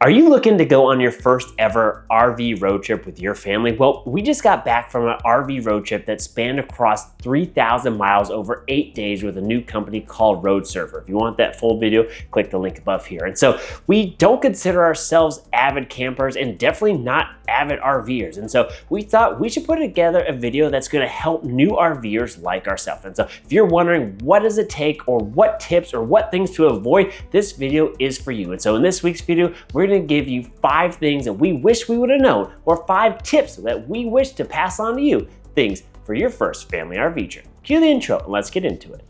Are you looking to go on your first ever RV road trip with your family? Well, we just got back from an RV road trip that spanned across 3,000 miles over 8 days with a new company called RVers. If you want that full video, click the link above here. And so we don't consider ourselves avid campers and definitely not avid RVers. And so we thought we should put together a video that's going to help new RVers like ourselves. And so if you're wondering what does it take or what tips or what things to avoid, this video is for you. And so in this week's video, we're going to give you 5 things that we wish we would have known, or 5 tips that we wish to pass on to you, things for your first family RV trip. Cue the intro and let's get into it.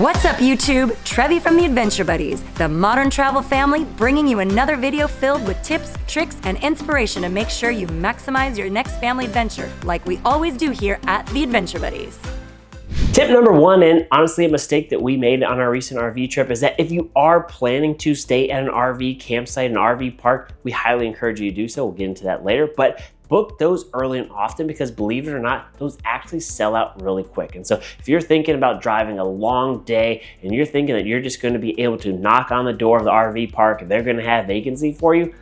What's up YouTube? Trevi from the Adventure Buddies, the modern travel family, bringing you another video filled with tips, tricks, and inspiration to make sure you maximize your next family adventure, like we always do here at the Adventure Buddies. Tip number 1, and honestly a mistake that we made on our recent RV trip, is that if you are planning to stay at an RV campsite, an RV park, we highly encourage you to do so. We'll get into that later, but book those early and often, because believe it or not, those actually sell out really quick. And so if you're thinking about driving a long day and you're thinking that you're just going to be able to knock on the door of the RV park and they're going to have vacancy for you,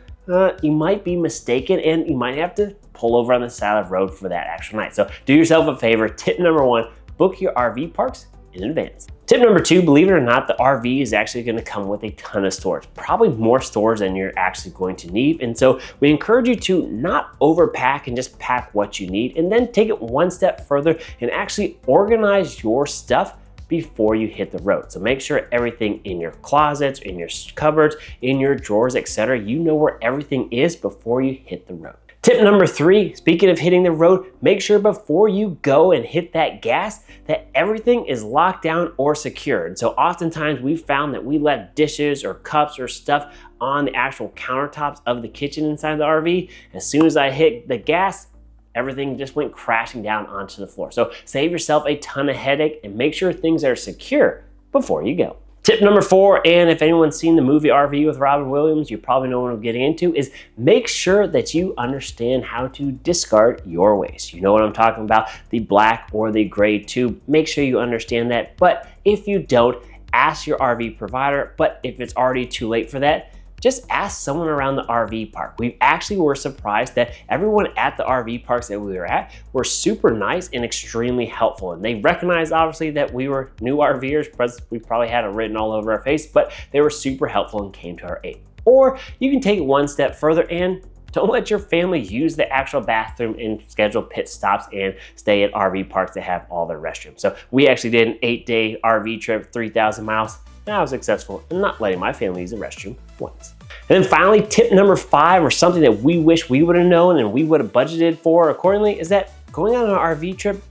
you might be mistaken and you might have to pull over on the side of the road for that extra night. So do yourself a favor. Tip number 1, book your RV parks in advance. Tip number 2, believe it or not, the RV is actually going to come with a ton of storage, probably more storage than you're actually going to need. And so we encourage you to not overpack and just pack what you need, and then take it one step further and actually organize your stuff before you hit the road. So make sure everything in your closets, in your cupboards, in your drawers, etc., you know where everything is before you hit the road. Tip number 3, speaking of hitting the road, make sure before you go and hit that gas that everything is locked down or secured. And so oftentimes we found that we left dishes or cups or stuff on the actual countertops of the kitchen inside the RV. As soon as I hit the gas, everything just went crashing down onto the floor. So save yourself a ton of headache and make sure things are secure before you go. Tip number 4, and if anyone's seen the movie RV with Robin Williams, you probably know what I'm getting into, is make sure that you understand how to discard your waste. You know what I'm talking about, the black or the gray tube. Make sure you understand that. But if you don't, ask your RV provider. But if it's already too late for that, just ask someone around the RV park. We actually were surprised that everyone at the RV parks that we were at were super nice and extremely helpful. And they recognized obviously that we were new RVers, because we probably had it written all over our face, but they were super helpful and came to our aid. Or you can take it one step further and don't let your family use the actual bathroom and schedule pit stops and stay at RV parks that have all their restrooms. So we actually did an 8-day RV trip, 3,000 miles. And I was successful in not letting my family use the restroom once. And then finally, tip number 5, or something that we wish we would have known and we would have budgeted for accordingly, is that going on an RV trip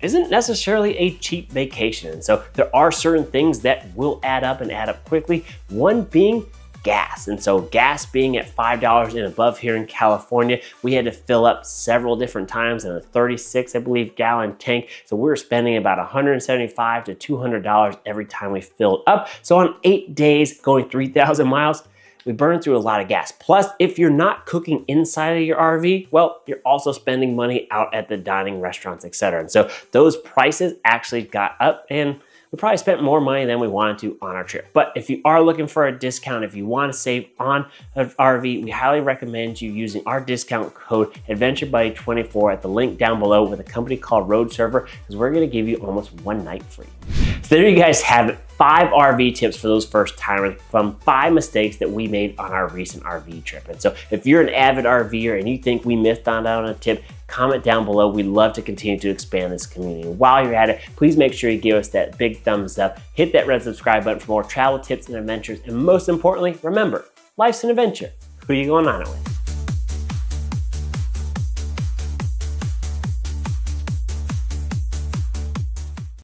isn't necessarily a cheap vacation. And so there are certain things that will add up and add up quickly, one being gas. And so gas being at $5 and above here in California, we had to fill up several different times in a 36, I believe, gallon tank. So we were spending about $175 to $200 every time we filled up. So on 8 days going 3,000 miles, we burned through a lot of gas. Plus, if you're not cooking inside of your RV, well, you're also spending money out at the dining restaurants, etc. And so those prices actually got up, and we probably spent more money than we wanted to on our trip. But if you are looking for a discount, if you want to save on an RV, we highly recommend you using our discount code AdventureBuddy24 at the link down below with a company called RVers, because we're going to give you almost 1 night free. So there you guys have it. 5 RV tips for those first timers from 5 mistakes that we made on our recent RV trip. And so if you're an avid RVer and you think we missed out on a tip, comment down below. We'd love to continue to expand this community. While you're at it, please make sure you give us that big thumbs up, hit that red subscribe button for more travel tips and adventures, and most importantly, remember, life's an adventure. Who are you going on it with?